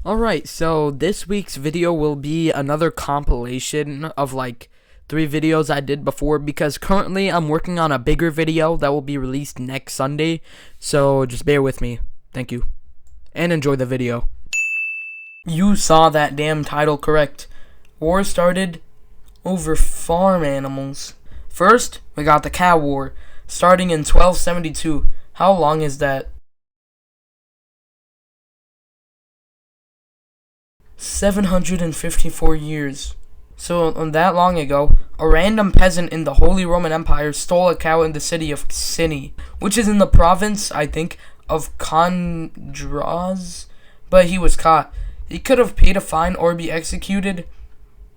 Alright, so this week's video will be another compilation of like 3 videos I did before, because currently I'm working on a bigger video that will be released next Sunday, so just bear with me. Thank you. And enjoy the video. You saw that damn title correct. War started over farm animals. First, we got the Cow War, starting in 1272. How long is that? 754 years. So, that long ago, a random peasant in the Holy Roman Empire stole a cow in the city of Cini, which is in the province, I think, of Condraz, but he was caught. He could have paid a fine or be executed,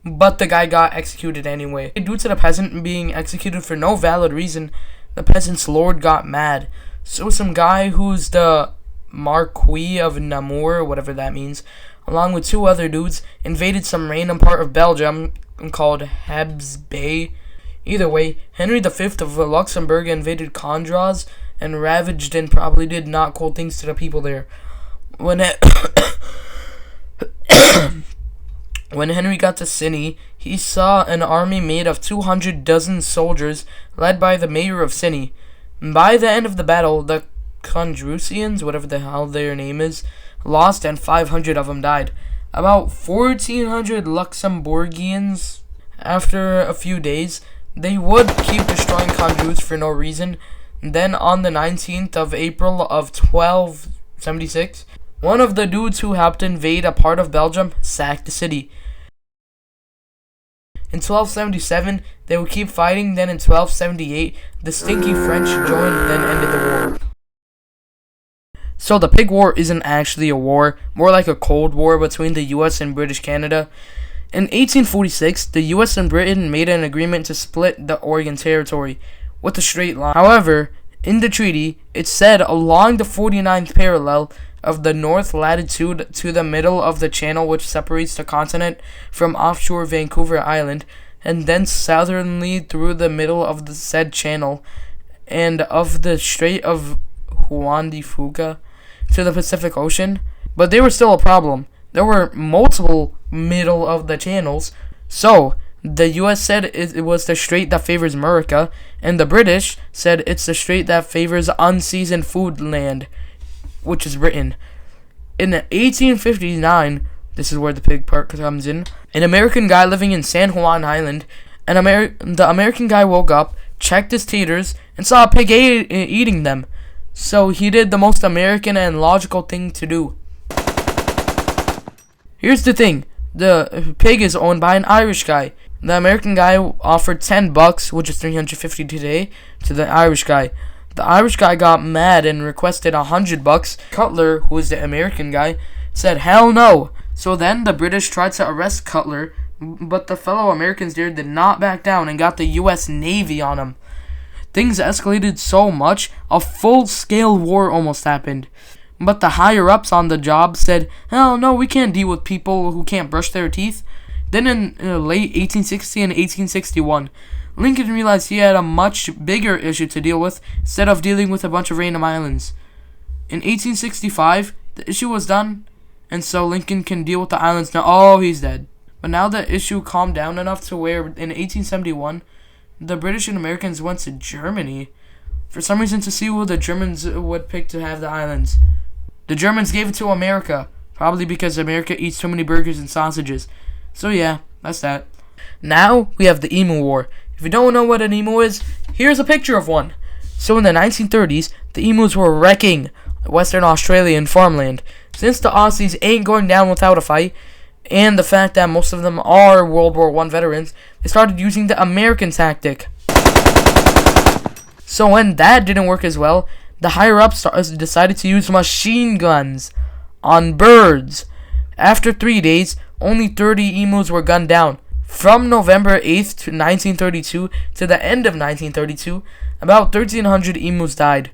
but the guy got executed anyway. Due to the peasant being executed for no valid reason, the peasant's lord got mad. So some guy who's the Marquis of Namur, whatever that means, along with 2 other dudes, invaded some random part of Belgium called Hebs Bay. Either way, Henry V of Luxembourg invaded Condraz and ravaged and probably did not cool things to the people there. When Henry got to Cini, he saw an army made of 200 dozen soldiers led by the mayor of Cini. By the end of the battle, the Condrusians, whatever the hell their name is, lost and 500 of them died. About 1,400 Luxembourgians. After a few days, they would keep destroying Condrus for no reason. Then on the 19th of April of 1276, one of the dudes who helped invade a part of Belgium sacked the city. In 1277, they would keep fighting. Then in 1278, the stinky French joined, then ended the war. So the Pig War isn't actually a war, more like a Cold War between the US and British Canada. In 1846, the US and Britain made an agreement to split the Oregon Territory with a straight line. However, in the treaty, it said along the 49th parallel of the north latitude to the middle of the channel which separates the continent from offshore Vancouver Island, and then southerly through the middle of the said channel and of the Strait of Juan de Fuca to the Pacific Ocean. But they were still a problem. There were multiple middle of the channels. So the US said it was the strait that favors America, and the British said it's the strait that favors unseasoned food land, which is Britain. In 1859, this is where the pig part comes in, an American guy living in San Juan Island, the American guy woke up, checked his taters, and saw a pig eating them. So he did the most American and logical thing to do. Here's the thing. The pig is owned by an Irish guy. The American guy offered $10, which is $350 today, to the Irish guy. The Irish guy got mad and requested $100. Cutler, who is the American guy, said hell no. So then the British tried to arrest Cutler, but the fellow Americans there did not back down and got the US Navy on him. Things escalated so much, a full-scale war almost happened. But the higher-ups on the job said, hell no, we can't deal with people who can't brush their teeth. Then in late 1860 and 1861, Lincoln realized he had a much bigger issue to deal with instead of dealing with a bunch of random islands. In 1865, the issue was done, and so Lincoln can deal with the islands now. Oh, he's dead. But now the issue calmed down enough to where in 1871, the British and Americans went to Germany for some reason to see who the Germans would pick to have the islands. The Germans gave it to America, probably because America eats too many burgers and sausages. So yeah, that's that. Now we have the Emu War. If you don't know what an emu is, here's a picture of one. So in the 1930s, the emus were wrecking Western Australian farmland. Since the Aussies ain't going down without a fight, and the fact that most of them are World War I veterans, they started using the American tactic. So when that didn't work as well, the higher-ups decided to use machine guns on birds. After 3 days, only 30 emus were gunned down. From November 8th to 1932 to the end of 1932, about 1,300 emus died,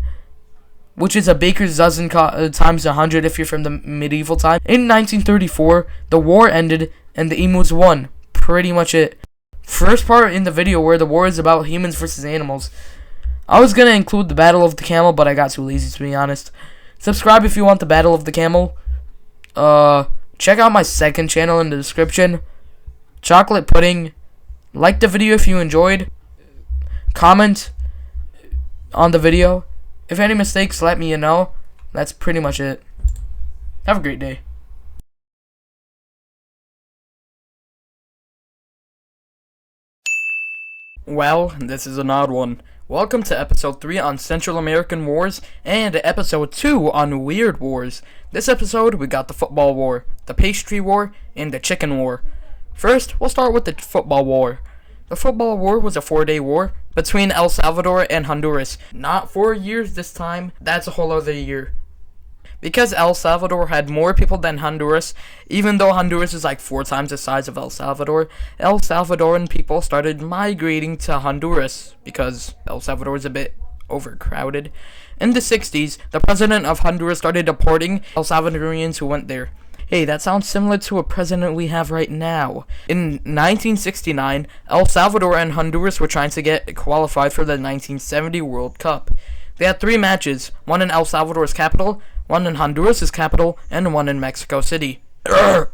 which is a baker's dozen times 100 if you're from the medieval time. In 1934, the war ended and the emus won. Pretty much it. First part in the video where the war is about humans versus animals. I was going to include the Battle of the Camel, but I got too lazy to be honest. Subscribe if you want the Battle of the Camel. Check out my second channel in the description, Chocolate Pudding. Like the video if you enjoyed. Comment on the video. If any mistakes, let me know. That's pretty much it. Have a great day. Well, this is an odd one. Welcome to episode 3 on Central American Wars and episode 2 on Weird Wars. This episode we got the football war, the pastry war, and the chicken war. First, we'll start with the football war. The football war was a 4-day war between El Salvador and Honduras. Not 4 years this time, that's a whole other year. Because El Salvador had more people than Honduras, even though Honduras is like 4 times the size of El Salvadoran people started migrating to Honduras because El Salvador is a bit overcrowded. In the 60s, the president of Honduras started deporting El Salvadorians who went there. Hey, that sounds similar to a president we have right now. In 1969, El Salvador and Honduras were trying to get qualified for the 1970 World Cup. They had 3 matches, one in El Salvador's capital, one in Honduras' capital, and one in Mexico City. The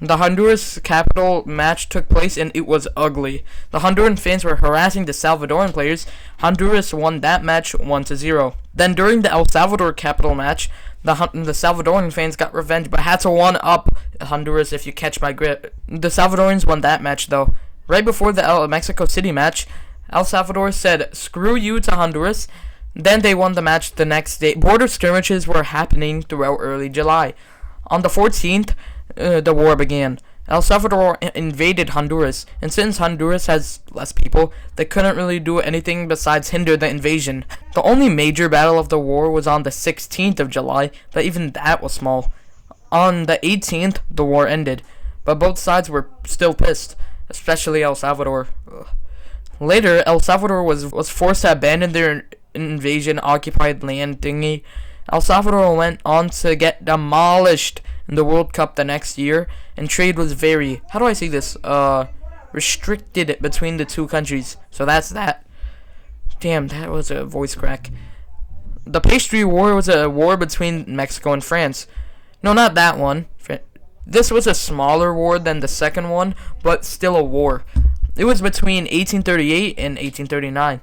Honduras capital match took place and it was ugly. The Honduran fans were harassing the Salvadoran players. Honduras won that match 1-0. Then during the El Salvador capital match, the Salvadoran fans got revenge but had to one-up Honduras, if you catch my grip. The Salvadorans won that match though. Right before the Mexico City match, El Salvador said, "Screw you" to Honduras. Then they won the match the next day. Border skirmishes were happening throughout early July. On the 14th, the war began. El Salvador invaded Honduras, and since Honduras has less people, they couldn't really do anything besides hinder the invasion. The only major battle of the war was on the 16th of July, but even that was small. On the 18th, the war ended, but both sides were still pissed, especially El Salvador. Later, El Salvador was forced to abandon their invasion-occupied land thingy. El Salvador went on to get demolished in the World Cup the next year, and trade was very, how do I say this, restricted between the two countries. So that's that. Damn, that was a voice crack. The pastry war was a war between Mexico and France. No, not that one. This was a smaller war than the second one, but still a war. It was between 1838 and 1839.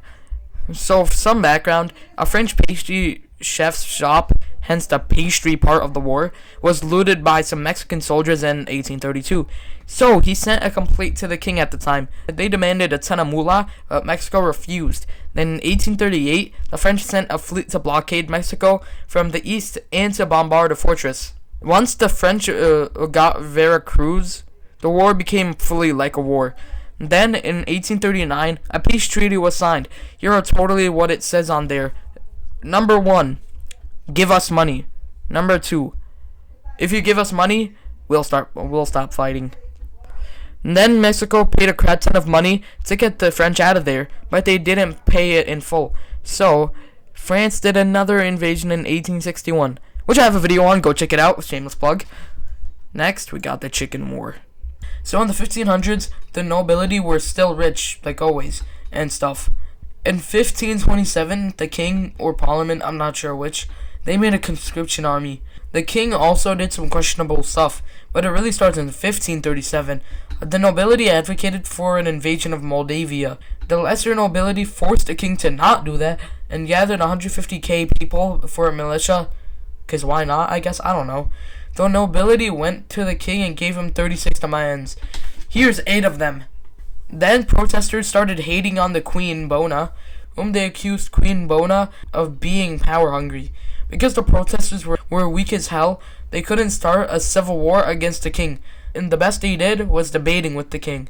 So, for some background, a French pastry chef's shop, hence the pastry part of the war, was looted by some Mexican soldiers in 1832. So, he sent a complaint to the king at the time. They demanded a ton of moolah, but Mexico refused. Then in 1838, the French sent a fleet to blockade Mexico from the east and to bombard a fortress. Once the French got Veracruz, the war became fully like a war. Then, in 1839, a peace treaty was signed. Here are totally what it says on there. Number 1, give us money. Number 2, if you give us money, we'll stop fighting. And then Mexico paid a crap ton of money to get the French out of there, but they didn't pay it in full. So, France did another invasion in 1861, which I have a video on. Go check it out. Shameless plug. Next, we got the chicken war. So in the 1500s, the nobility were still rich, like always, and stuff. In 1527, the king, or parliament, I'm not sure which, they made a conscription army. The king also did some questionable stuff, but it really starts in 1537. The nobility advocated for an invasion of Moldavia. The lesser nobility forced the king to not do that, and gathered 150,000 people for a militia. Because why not, I guess, I don't know. The nobility went to the king and gave him 36 demands. Here's 8 of them. Then protesters started hating on the Queen Bona, whom they accused Queen Bona of being power hungry. Because the protesters were weak as hell, they couldn't start a civil war against the king, and the best they did was debating with the king.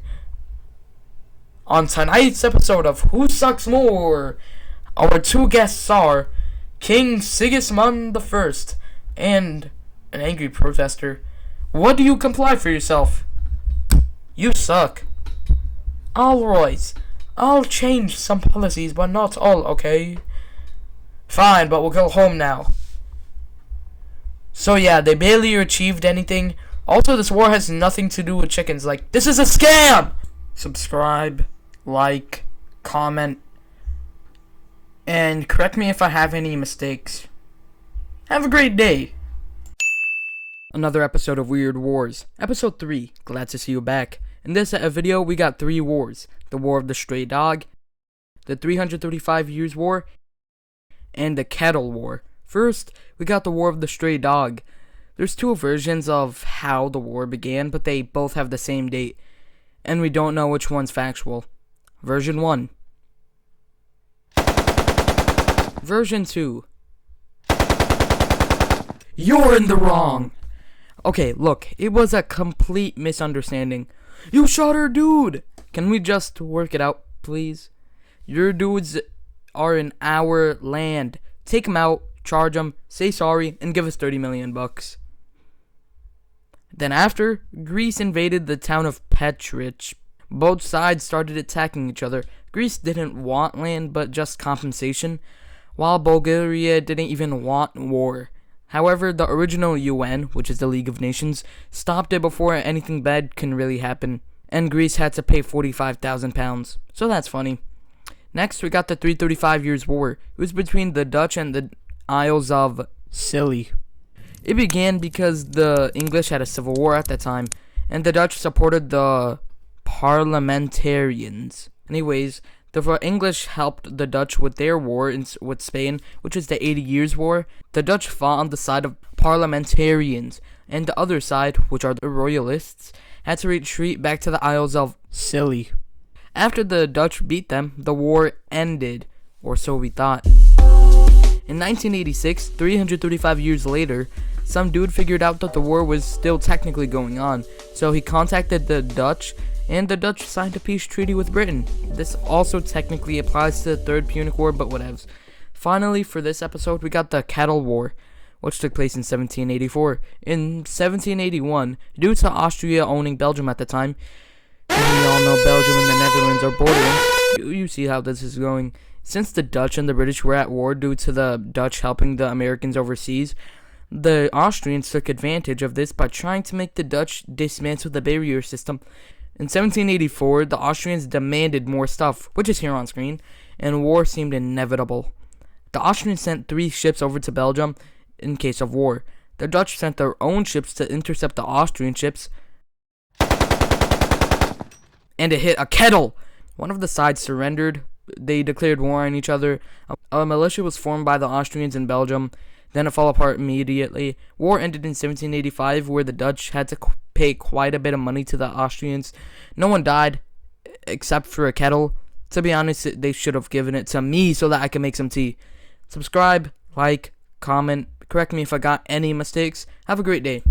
On tonight's episode of Who Sucks More, our 2 guests are King Sigismund I and an angry protester. What do you comply for yourself? You suck. Alright, I'll change some policies, but not all, okay? Fine, but we'll go home now. So yeah, they barely achieved anything. Also, this war has nothing to do with chickens. Like, this is a scam! Subscribe, like, comment, and correct me if I have any mistakes. Have a great day. Another episode of Weird Wars. Episode 3. Glad to see you back. In this video, we got 3 wars. The War of the Stray Dog, the 335 Years War, and the Kettle War. First, we got the War of the Stray Dog. There's 2 versions of how the war began, but they both have the same date, and we don't know which one's factual. Version 1. Version 2. You're in the wrong! Okay, look, it was a complete misunderstanding. You shot our dude! Can we just work it out, please? Your dudes are in our land. Take them out, charge them, say sorry, and give us 30 million bucks. Then after, Greece invaded the town of Petrich. Both sides started attacking each other. Greece didn't want land, but just compensation, while Bulgaria didn't even want war. However, the original UN, which is the League of Nations, stopped it before anything bad can really happen, and Greece had to pay £45,000. So that's funny. Next, we got the 335 Years War. It was between the Dutch and the Isles of Scilly. It began because the English had a civil war at that time, and the Dutch supported the parliamentarians. Anyways, the English helped the Dutch with their war with Spain, which is the 80 Years' War. The Dutch fought on the side of parliamentarians, and the other side, which are the royalists, had to retreat back to the Isles of Scilly. After the Dutch beat them, the war ended, or so we thought. In 1986, 335 years later, some dude figured out that the war was still technically going on, so he contacted the Dutch, and the Dutch signed a peace treaty with Britain. This also technically applies to the Third Punic War, but whatevs. Finally, for this episode, we got the Kettle War, which took place in 1784. In 1781, due to Austria owning Belgium at the time, and we all know Belgium and the Netherlands are bordering, you see how this is going. Since the Dutch and the British were at war due to the Dutch helping the Americans overseas, the Austrians took advantage of this by trying to make the Dutch dismantle the barrier system. In 1784, the Austrians demanded more stuff, which is here on screen, and war seemed inevitable. The Austrians sent 3 ships over to Belgium in case of war. The Dutch sent their own ships to intercept the Austrian ships, and it hit a kettle. One of the sides surrendered. They declared war on each other. A militia was formed by the Austrians in Belgium. Then it fell apart immediately. War ended in 1785, where the Dutch had to pay quite a bit of money to the Austrians. No one died, except for a kettle. To be honest, they should have given it to me so that I can make some tea. Subscribe, like, comment, correct me if I got any mistakes. Have a great day.